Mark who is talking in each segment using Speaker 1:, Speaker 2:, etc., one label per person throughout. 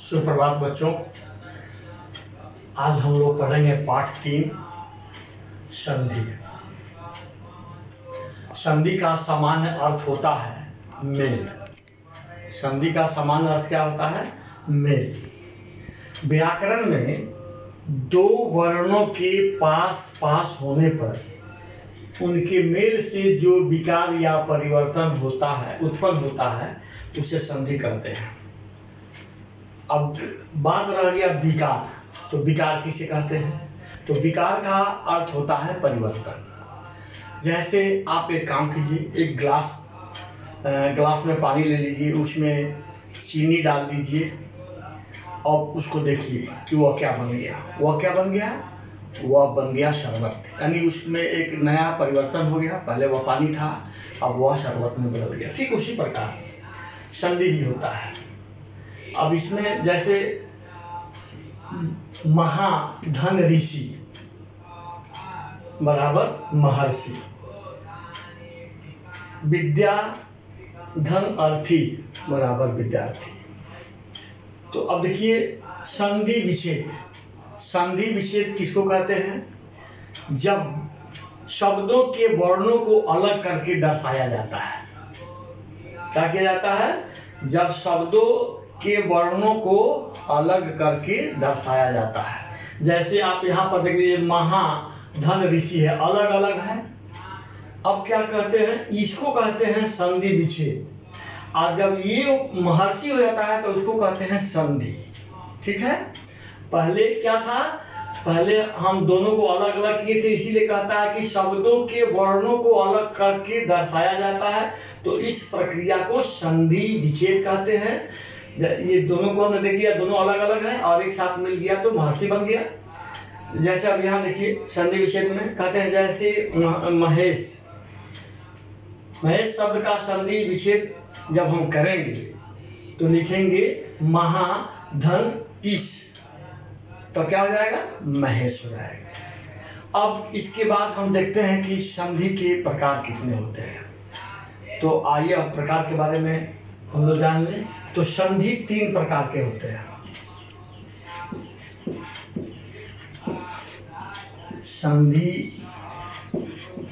Speaker 1: सुप्रभात बच्चों। आज हम लोग पढ़ेंगे पाठ 3 संधि। संधि का सामान्य अर्थ होता है मेल। संधि का सामान्य अर्थ क्या होता है? मेल। व्याकरण में दो वर्णों के पास पास होने पर उनके मेल से जो विकार या परिवर्तन होता है, उत्पन्न होता है, उसे संधि कहते हैं। अब बात रह गया विकार, तो विकार किसे कहते हैं? तो विकार का अर्थ होता है परिवर्तन। जैसे आप एक काम कीजिए, एक ग्लास में पानी ले लीजिए, उसमें चीनी डाल दीजिए और उसको देखिए कि वह क्या बन गया। वह क्या बन गया? वह बन गया शरबत। यानी उसमें एक नया परिवर्तन हो गया। पहले वह पानी था, अब वह शरबत में बदल गया। ठीक उसी प्रकार संधि भी होता है। अब इसमें जैसे महाधन ऋषि बराबर महर्षि, विद्या धन अर्थी बराबर विद्यार्थी। तो अब देखिए संधि विच्छेद। संधि विच्छेद किसको कहते हैं? जब शब्दों के वर्णों को अलग करके दर्शाया जाता है। क्या किया जाता है? जब शब्दों के वर्णों को अलग करके दर्शाया जाता है। जैसे आप यहाँ पर देख लीजिए, महाधन ऋषि है, अलग अलग है। अब क्या कहते हैं? इसको कहते हैं संधि विच्छेद। और जब ये महर्षि हो जाता है तो उसको कहते हैं संधि। ठीक है। पहले क्या था? पहले हम दोनों को अलग अलग किए थे, इसीलिए कहता है कि शब्दों के वर्णों को अलग करके दर्शाया जाता है। तो इस प्रक्रिया को संधि विच्छेद कहते हैं। ये दोनों को हमने देखिए, दोनों अलग अलग है और एक साथ मिल गया तो महर्षि बन गया। जैसे अब यहाँ देखिए संधि विच्छेद में कहते हैं, जैसे महेश शब्द का संधि विच्छेद जब हम करेंगे तो लिखेंगे महाधन ईश, तो क्या हो जाएगा? महेश हो जाएगा। अब इसके बाद हम देखते हैं कि संधि के प्रकार कितने होते हैं। तो आइए अब प्रकार के बारे में हम लोग जान लें। तो संधि 3 प्रकार के होते हैं। संधि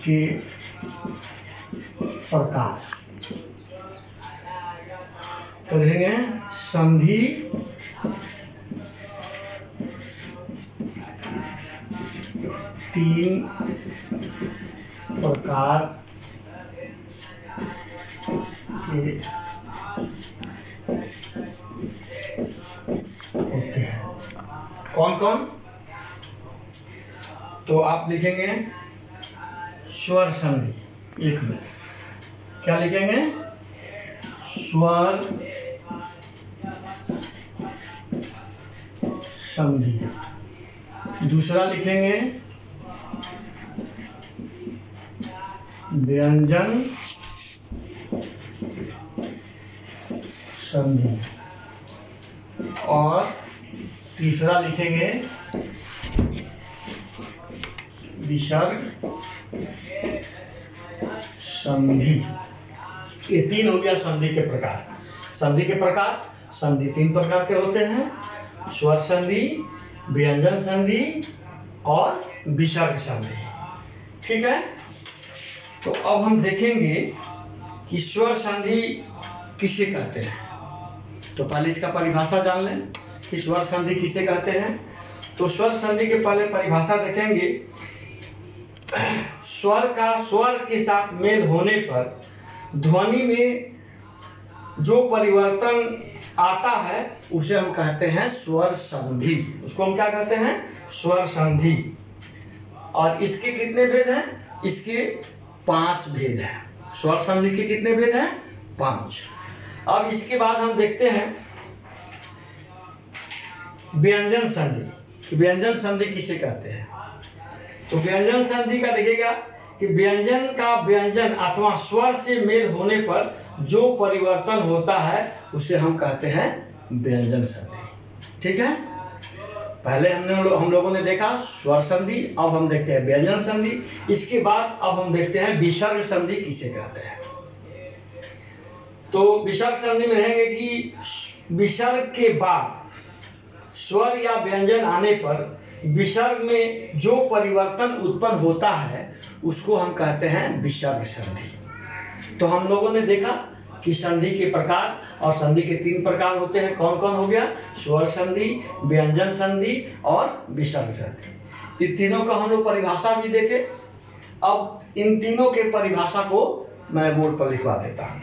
Speaker 1: के प्रकार तो लिखेंगे संधि 3 प्रकार के होते हैं। कौन कौन? तो आप लिखेंगे स्वर संधि। एक मिनट, क्या लिखेंगे? स्वर संधि। दूसरा लिखेंगे व्यंजन संधि। और तीसरा लिखेंगे विसर्ग संधि। ये 3 हो गया संधि के प्रकार। संधि के प्रकार, संधि 3 प्रकार के होते हैं: स्वर संधि, व्यंजन संधि और विसर्ग संधि। ठीक है। तो अब हम देखेंगे कि स्वर संधि किसे कहते हैं। तो पहले इसका परिभाषा जान लें कि स्वर संधि किसे कहते हैं। तो स्वर संधि के पहले परिभाषा देखेंगे। स्वर का स्वर के साथ मेल होने पर ध्वनि में जो परिवर्तन आता है उसे हम कहते हैं स्वर संधि। उसको हम क्या कहते हैं? स्वर संधि। और इसके कितने भेद हैं? इसके 5 भेद हैं। स्वर संधि के कितने भेद हैं? 5। अब इसके बाद हम देखते हैं व्यंजन संधि। व्यंजन संधि किसे कहते हैं? तो व्यंजन संधि का देखिएगा कि व्यंजन का व्यंजन अथवा स्वर से मेल होने पर जो परिवर्तन होता है उसे हम कहते हैं व्यंजन संधि। ठीक है। पहले हम लोगों ने देखा स्वर संधि, अब हम देखते हैं व्यंजन संधि। इसके बाद अब हम देखते हैं विसर्ग संधि किसे कहते हैं। तो विसर्ग संधि में रहेंगे कि विसर्ग के बाद स्वर या व्यंजन आने पर विसर्ग में जो परिवर्तन उत्पन्न होता है उसको हम कहते हैं विसर्ग संधि। तो हम लोगों ने देखा कि संधि के प्रकार, और संधि के 3 प्रकार होते हैं। कौन कौन हो गया? स्वर संधि, व्यंजन संधि और विसर्ग संधि। इन तीनों का हम लोग परिभाषा भी देखे। अब इन तीनों के परिभाषा को मैं बोर्ड पर लिखवा देता हूँ।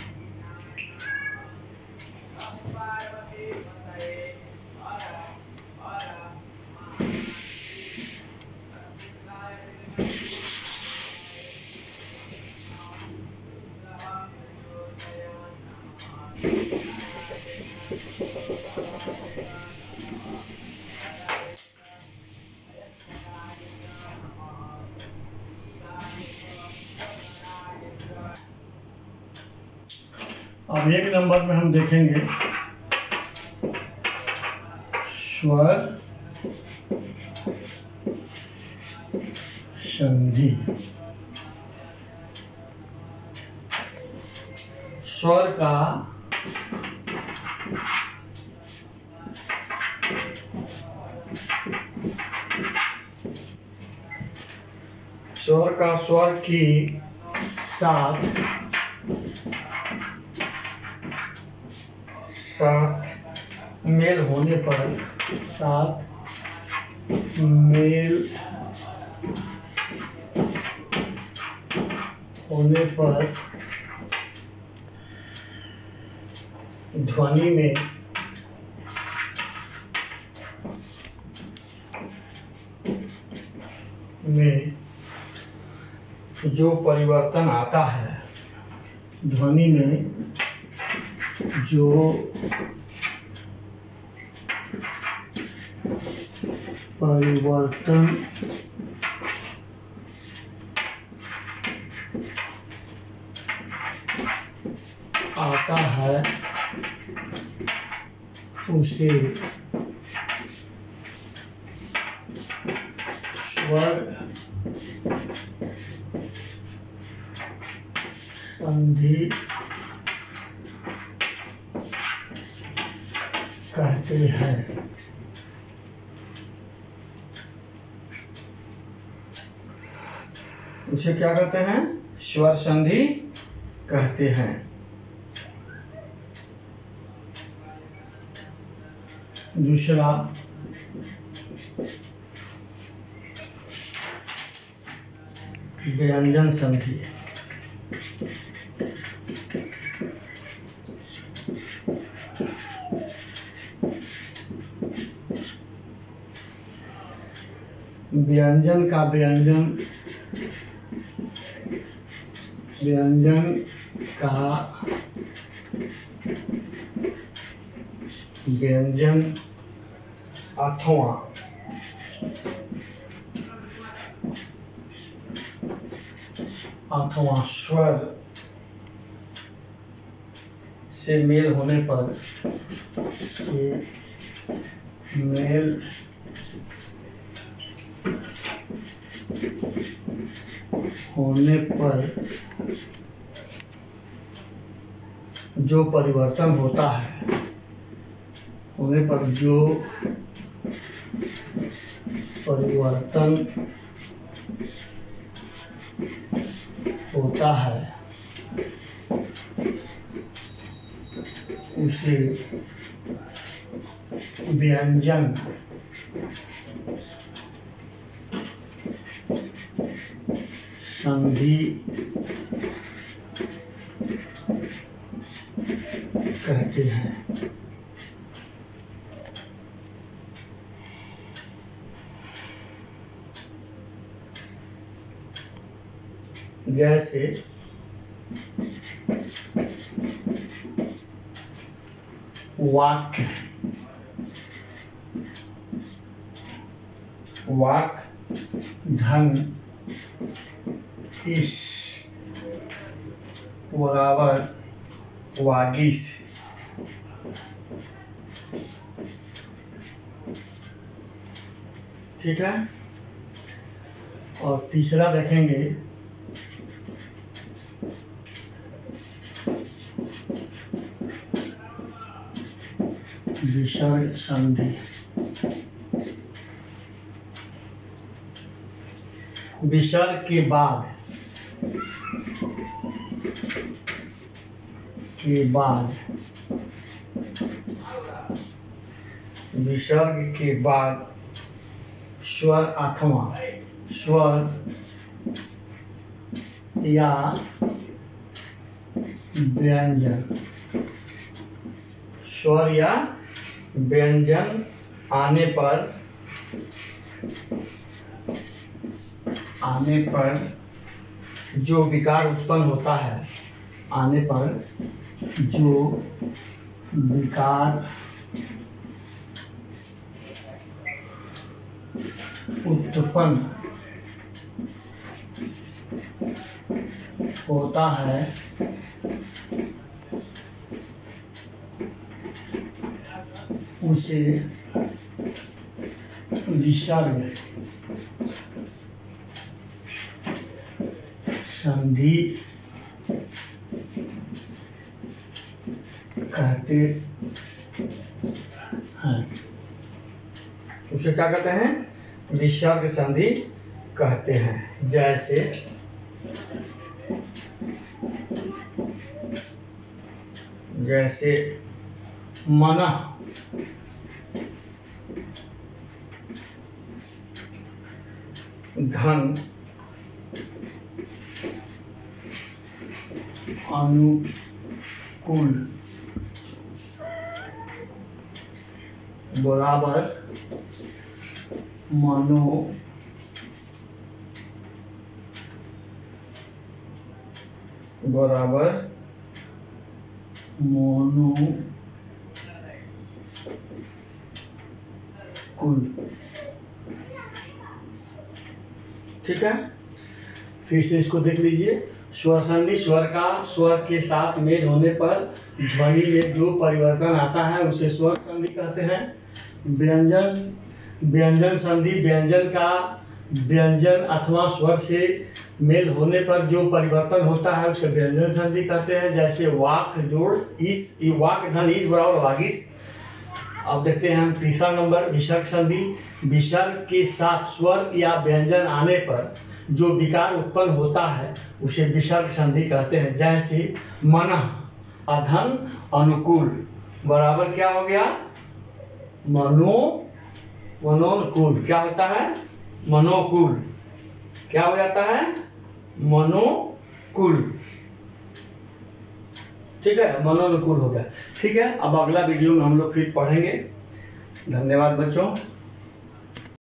Speaker 1: अब 1 नंबर में हम देखेंगे स्वर संधि। स्वर का स्वर की साथ मेल होने पर ध्वनि में जो परिवर्तन आता है, ध्वनि में जो परिवर्तन आता है उसे स्वर संधि कहते हैं। उसे क्या कहते हैं? स्वर संधि कहते हैं। दूसरा व्यंजन संधि। व्यंजन का व्यंजन अथवा स्वर से मेल होने पर जो परिवर्तन होता है, उसे व्यंजन संधि कहते हैं। जैसे वाक्य धन इस बराबर वागीश। ठीक है। और तीसरा देखेंगे विसर्ग संधि। विसर्ग के बाद विसर्ग के बाद स्वर अथवा स्वर या व्यंजन आने पर जो विकार उत्पन्न होता है, उसे विसर्ग संधि कहते हैं। उसे क्या कहते हैं? विसर्ग संधि कहते हैं। जैसे मनः, धन, अनुकूल, बराबर मोनोकुल। ठीक है, फिर से इसको देख लीजिए। स्वर संधि स्वर के साथ मेल होने पर ध्वनि में जो परिवर्तन आता है उसे स्वर संधि कहते हैं। व्यंजन संधि व्यंजन अथवा स्वर से मेल होने पर जो परिवर्तन होता है उसे व्यंजन संधि कहते हैं। जैसे वाक जोड़ इस, वाक धन इस बराबर वागिस। अब देखते हैं हम तीसरा नंबर विसर्ग संधि। विसर्ग के साथ स्वर या व्यंजन आने पर जो विकार उत्पन्न होता है उसे विसर्ग संधि कहते हैं। जैसे मनः, अधन, अनुकूल, बराबर क्या हो गया? मनोनुकूल। क्या होता है? मनोकुल। क्या हो जाता है? मनोकुल। ठीक है, मनोनुकूल हो गया। ठीक है, अब अगला वीडियो में हम लोग फिर पढ़ेंगे। धन्यवाद बच्चों।